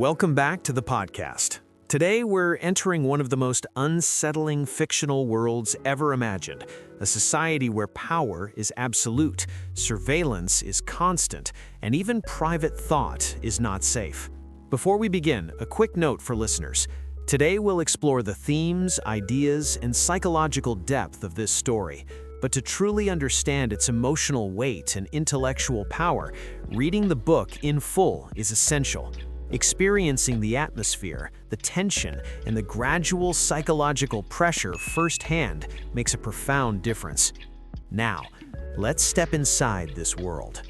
Welcome back to the podcast. Today, we're entering one of the most unsettling fictional worlds ever imagined, a society where power is absolute, surveillance is constant, and even private thought is not safe. Before we begin, a quick note for listeners. Today, we'll explore the themes, ideas, and psychological depth of this story. But to truly understand its emotional weight and intellectual power, reading the book in full is essential. Experiencing the atmosphere, the tension, and the gradual psychological pressure firsthand makes a profound difference. Now, let's step inside this world.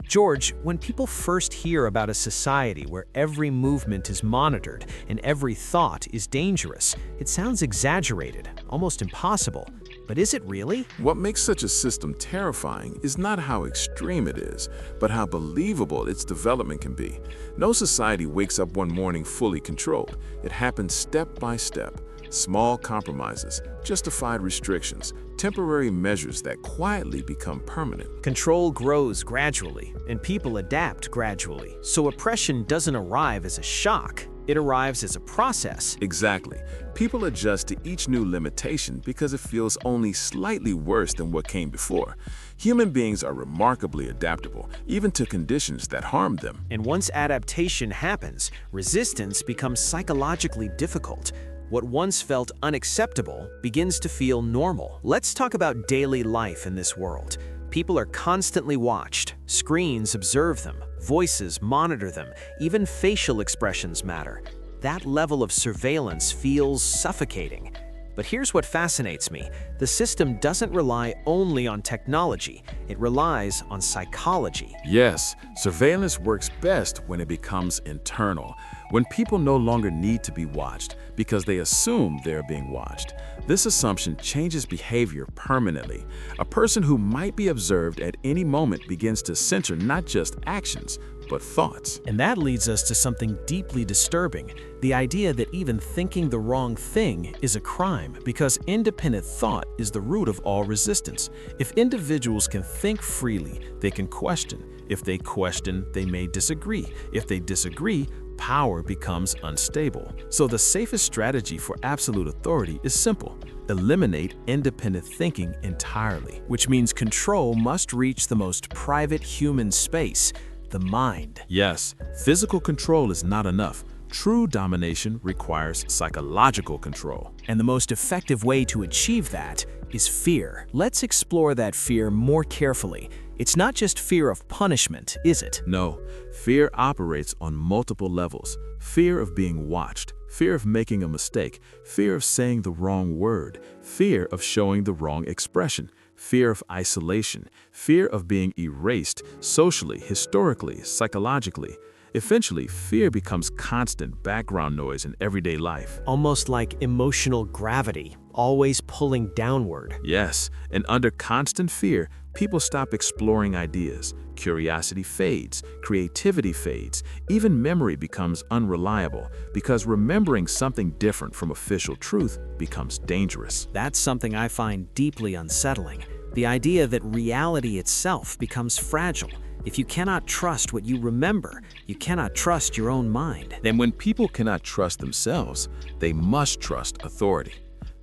George, when people first hear about a society where every movement is monitored and every thought is dangerous, it sounds exaggerated, almost impossible. But is it really? What makes such a system terrifying is not how extreme it is, but how believable its development can be. No society wakes up one morning fully controlled. It happens step by step. Small compromises, justified restrictions, temporary measures that quietly become permanent. Control grows gradually, and people adapt gradually. So oppression doesn't arrive as a shock. It arrives as a process. Exactly. People adjust to each new limitation because it feels only slightly worse than what came before. Human beings are remarkably adaptable, even to conditions that harm them. And once adaptation happens, resistance becomes psychologically difficult. What once felt unacceptable begins to feel normal. Let's talk about daily life in this world. People are constantly watched. Screens observe them. Voices monitor them. Even facial expressions matter. That level of surveillance feels suffocating. But here's what fascinates me. The system doesn't rely only on technology. It relies on psychology. Yes, surveillance works best when it becomes internal, when people no longer need to be watched because they assume they're being watched. This assumption changes behavior permanently. A person who might be observed at any moment begins to censor not just actions, but thoughts. And that leads us to something deeply disturbing, the idea that even thinking the wrong thing is a crime, because independent thought is the root of all resistance. If individuals can think freely, they can question. If they question, they may disagree. If they disagree, power becomes unstable. So the safest strategy for absolute authority is simple. Eliminate independent thinking entirely, which means control must reach the most private human space, the mind. Yes, physical control is not enough. True domination requires psychological control. And the most effective way to achieve that is fear. Let's explore that fear more carefully. It's not just fear of punishment, is it? No, fear operates on multiple levels. Fear of being watched, fear of making a mistake, fear of saying the wrong word, fear of showing the wrong expression, fear of isolation, fear of being erased socially, historically, psychologically. Eventually, fear becomes constant background noise in everyday life. Almost like emotional gravity, always pulling downward. Yes, and under constant fear, people stop exploring ideas. Curiosity fades, creativity fades, even memory becomes unreliable because remembering something different from official truth becomes dangerous. That's something I find deeply unsettling. The idea that reality itself becomes fragile. If you cannot trust what you remember, you cannot trust your own mind. Then when people cannot trust themselves, they must trust authority.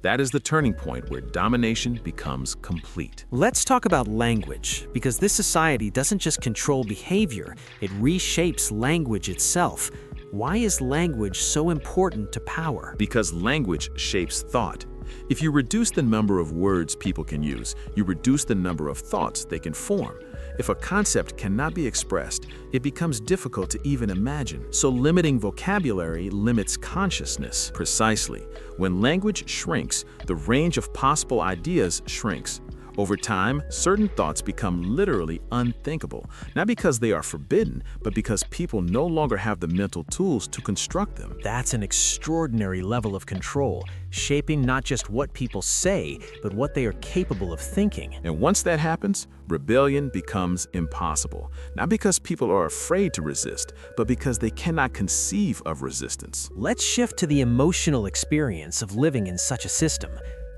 That is the turning point where domination becomes complete. Let's talk about language, because this society doesn't just control behavior, it reshapes language itself. Why is language so important to power? Because language shapes thought. If you reduce the number of words people can use, you reduce the number of thoughts they can form. If a concept cannot be expressed, it becomes difficult to even imagine. So limiting vocabulary limits consciousness. Precisely. When language shrinks, the range of possible ideas shrinks. Over time, certain thoughts become literally unthinkable, not because they are forbidden, but because people no longer have the mental tools to construct them. That's an extraordinary level of control, shaping not just what people say, but what they are capable of thinking. And once that happens, rebellion becomes impossible, not because people are afraid to resist, but because they cannot conceive of resistance. Let's shift to the emotional experience of living in such a system.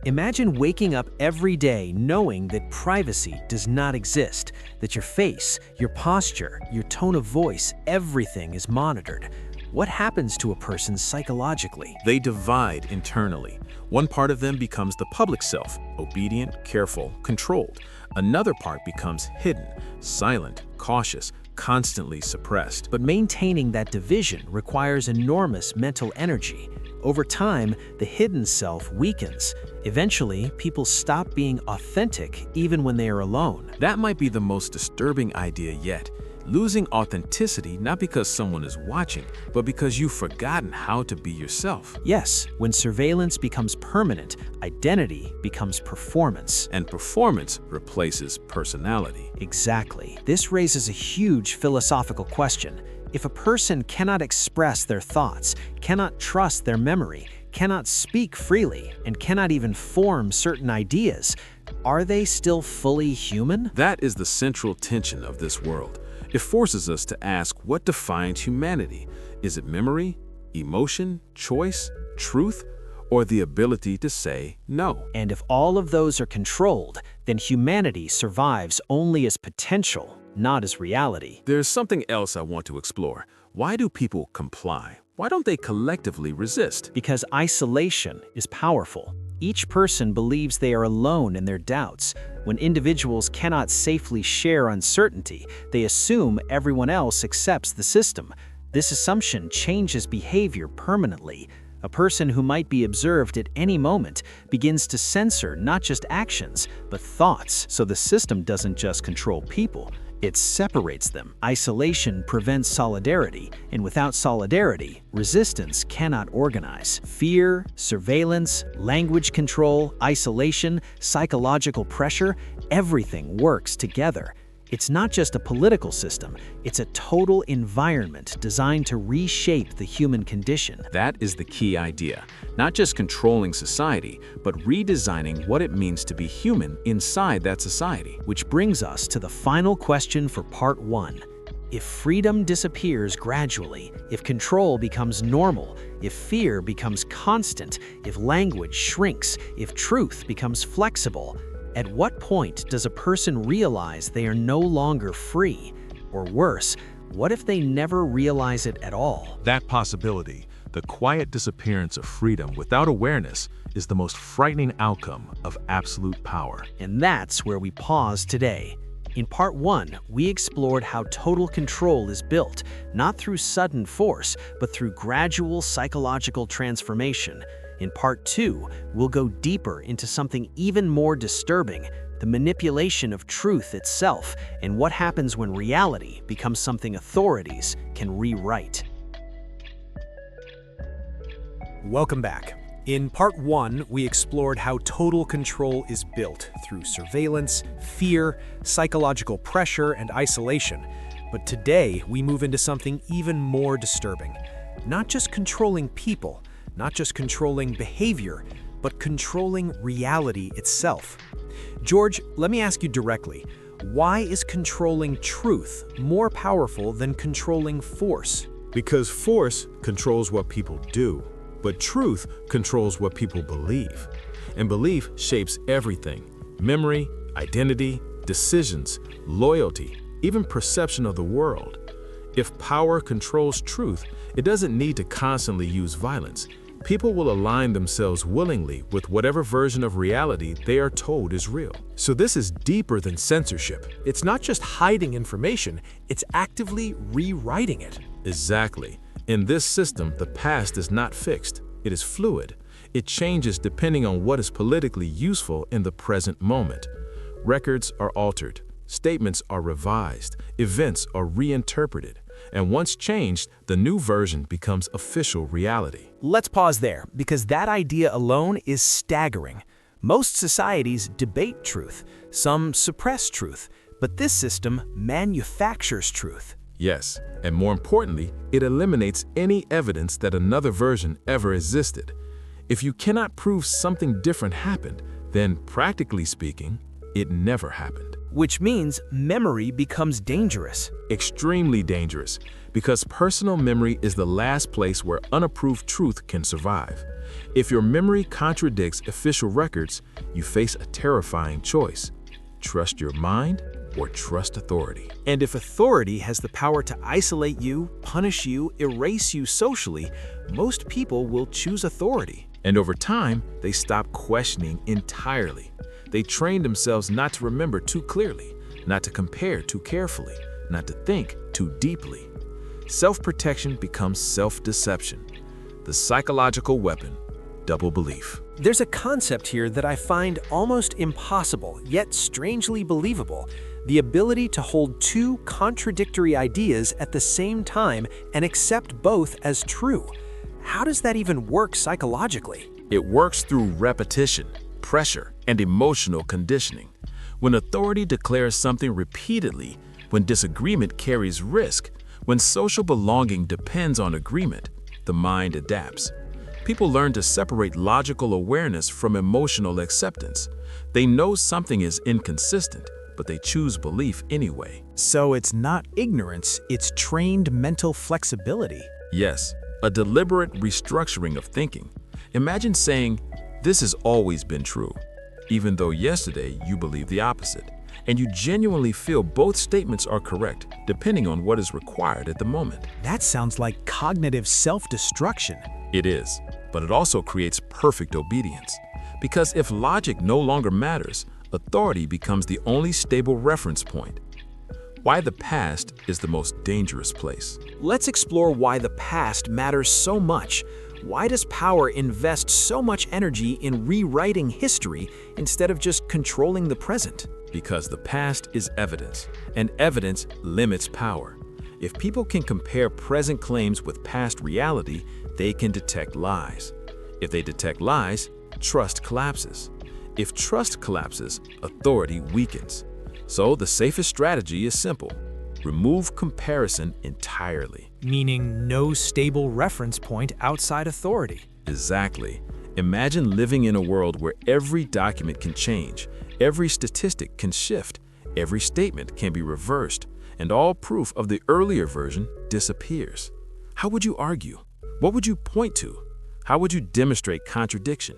Imagine waking up every day knowing that privacy does not exist, that your face, your posture, your tone of voice, everything is monitored. What happens to a person psychologically? They divide internally. One part of them becomes the public self, obedient, careful, controlled. Another part becomes hidden, silent, cautious, constantly suppressed. But maintaining that division requires enormous mental energy. Over time, the hidden self weakens. Eventually, people stop being authentic even when they are alone. That might be the most disturbing idea yet. Losing authenticity not because someone is watching, but because you've forgotten how to be yourself. Yes, when surveillance becomes permanent, identity becomes performance. And performance replaces personality. Exactly. This raises a huge philosophical question. If a person cannot express their thoughts, cannot trust their memory, cannot speak freely, and cannot even form certain ideas, are they still fully human? That is the central tension of this world. It forces us to ask what defines humanity. Is it memory, emotion, choice, truth, or the ability to say no? And if all of those are controlled, then humanity survives only as potential, not as reality. There's something else I want to explore. Why do people comply? Why don't they collectively resist? Because isolation is powerful. Each person believes they are alone in their doubts. When individuals cannot safely share uncertainty, they assume everyone else accepts the system. This assumption changes behavior permanently. A person who might be observed at any moment begins to censor not just actions, but thoughts. So the system doesn't just control people, it separates them. Isolation prevents solidarity, and without solidarity, resistance cannot organize. Fear, surveillance, language control, isolation, psychological pressure, everything works together. It's not just a political system, it's a total environment designed to reshape the human condition. That is the key idea. Not just controlling society, but redesigning what it means to be human inside that society. Which brings us to the final question for part 1. If freedom disappears gradually, if control becomes normal, if fear becomes constant, if language shrinks, if truth becomes flexible, at what point does a person realize they are no longer free? Or worse, what if they never realize it at all? That possibility, the quiet disappearance of freedom without awareness, is the most frightening outcome of absolute power. And that's where we pause today. In part 1, we explored how total control is built, not through sudden force, but through gradual psychological transformation. In part 2, we'll go deeper into something even more disturbing, the manipulation of truth itself, and what happens when reality becomes something authorities can rewrite. Welcome back. In part 1, we explored how total control is built through surveillance, fear, psychological pressure, and isolation. But today, we move into something even more disturbing. Not just controlling people, not just controlling behavior, but controlling reality itself. George, let me ask you directly, why is controlling truth more powerful than controlling force? Because force controls what people do, but truth controls what people believe. And belief shapes everything: memory, identity, decisions, loyalty, even perception of the world. If power controls truth, it doesn't need to constantly use violence. People will align themselves willingly with whatever version of reality they are told is real. So this is deeper than censorship. It's not just hiding information, it's actively rewriting it. Exactly. In this system, the past is not fixed. It is fluid. It changes depending on what is politically useful in the present moment. Records are altered. Statements are revised. Events are reinterpreted. And once changed, the new version becomes official reality. Let's pause there, because that idea alone is staggering. Most societies debate truth, some suppress truth, but this system manufactures truth. Yes, and more importantly, it eliminates any evidence that another version ever existed. If you cannot prove something different happened, then practically speaking, it never happened. Which means memory becomes dangerous. Extremely dangerous, because personal memory is the last place where unapproved truth can survive. If your memory contradicts official records, you face a terrifying choice: trust your mind or trust authority. And if authority has the power to isolate you, punish you, erase you socially, most people will choose authority. And over time, they stop questioning entirely. They train themselves not to remember too clearly, not to compare too carefully, not to think too deeply. Self-protection becomes self-deception. The psychological weapon, double belief. There's a concept here that I find almost impossible, yet strangely believable: the ability to hold two contradictory ideas at the same time and accept both as true. How does that even work psychologically? It works through repetition, pressure, and emotional conditioning. When authority declares something repeatedly, when disagreement carries risk, when social belonging depends on agreement, the mind adapts. People learn to separate logical awareness from emotional acceptance. They know something is inconsistent, but they choose belief anyway. So it's not ignorance, it's trained mental flexibility. Yes, a deliberate restructuring of thinking. Imagine saying, "This has always been true," even though yesterday you believed the opposite, and you genuinely feel both statements are correct, depending on what is required at the moment. That sounds like cognitive self-destruction. It is, but it also creates perfect obedience. Because if logic no longer matters, authority becomes the only stable reference point. Why the past is the most dangerous place. Let's explore why the past matters so much. Why does power invest so much energy in rewriting history instead of just controlling the present? Because the past is evidence, and evidence limits power. If people can compare present claims with past reality, they can detect lies. If they detect lies, trust collapses. If trust collapses, authority weakens. So the safest strategy is simple: remove comparison entirely. Meaning no stable reference point outside authority. Exactly. Imagine living in a world where every document can change, every statistic can shift, every statement can be reversed, and all proof of the earlier version disappears. How would you argue? What would you point to? How would you demonstrate contradiction?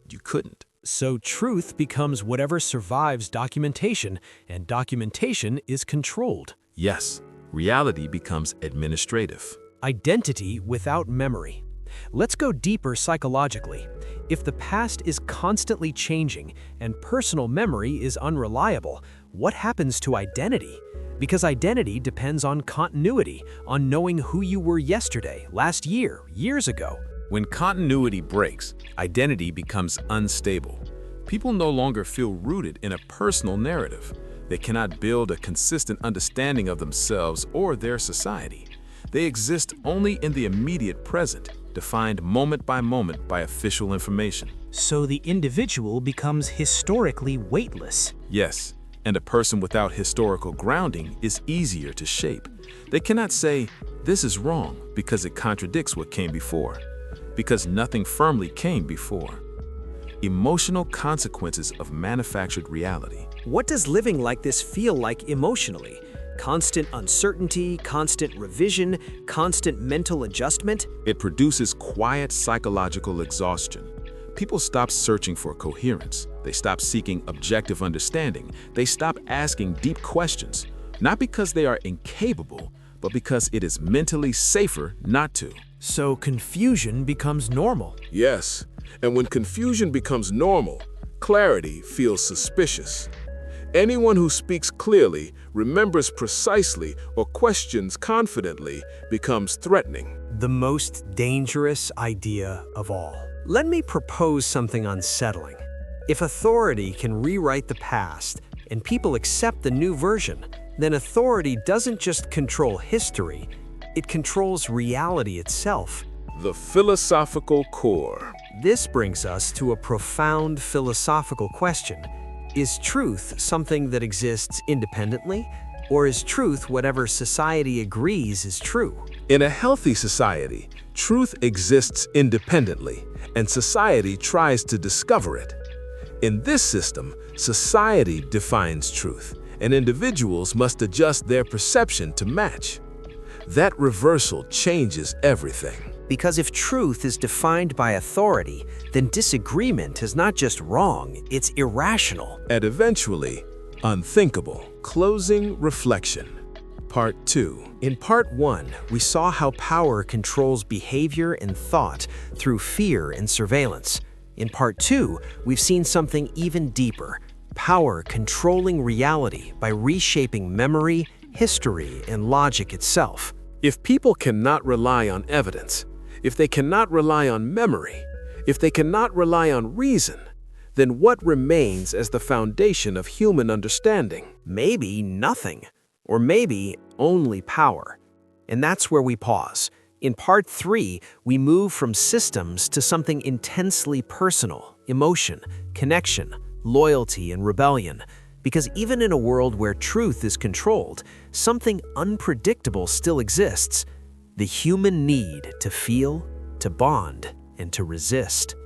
You couldn't. So truth becomes whatever survives documentation, and documentation is controlled. Yes, reality becomes administrative. Identity without memory. Let's go deeper psychologically. If the past is constantly changing and personal memory is unreliable, what happens to identity? Because identity depends on continuity, on knowing who you were yesterday, last year, years ago. When continuity breaks, identity becomes unstable. People no longer feel rooted in a personal narrative. They cannot build a consistent understanding of themselves or their society. They exist only in the immediate present, defined moment by official information. So the individual becomes historically weightless. Yes, and a person without historical grounding is easier to shape. They cannot say, "This is wrong," because it contradicts what came before. Because nothing firmly came before. Emotional consequences of manufactured reality. What does living like this feel like emotionally? Constant uncertainty, constant revision, constant mental adjustment? It produces quiet psychological exhaustion. People stop searching for coherence. They stop seeking objective understanding. They stop asking deep questions, not because they are incapable, but because it is mentally safer not to. So confusion becomes normal. Yes, and when confusion becomes normal, clarity feels suspicious. Anyone who speaks clearly, remembers precisely, or questions confidently becomes threatening. The most dangerous idea of all. Let me propose something unsettling. If authority can rewrite the past and people accept the new version, then authority doesn't just control history, it controls reality itself. The philosophical core. This brings us to a profound philosophical question. Is truth something that exists independently, or is truth whatever society agrees is true? In a healthy society, truth exists independently, and society tries to discover it. In this system, society defines truth, and individuals must adjust their perception to match. That reversal changes everything. Because if truth is defined by authority, then disagreement is not just wrong, it's irrational. And eventually, unthinkable. Closing reflection. Part 2. In Part 1, we saw how power controls behavior and thought through fear and surveillance. In Part 2, we've seen something even deeper: power controlling reality by reshaping memory, history, and logic itself. If people cannot rely on evidence, if they cannot rely on memory, if they cannot rely on reason, then what remains as the foundation of human understanding? Maybe nothing, or maybe only power. And that's where we pause. In Part 3, we move from systems to something intensely personal: emotion, connection, loyalty, and rebellion. Because even in a world where truth is controlled, something unpredictable still exists: the human need to feel, to bond, and to resist.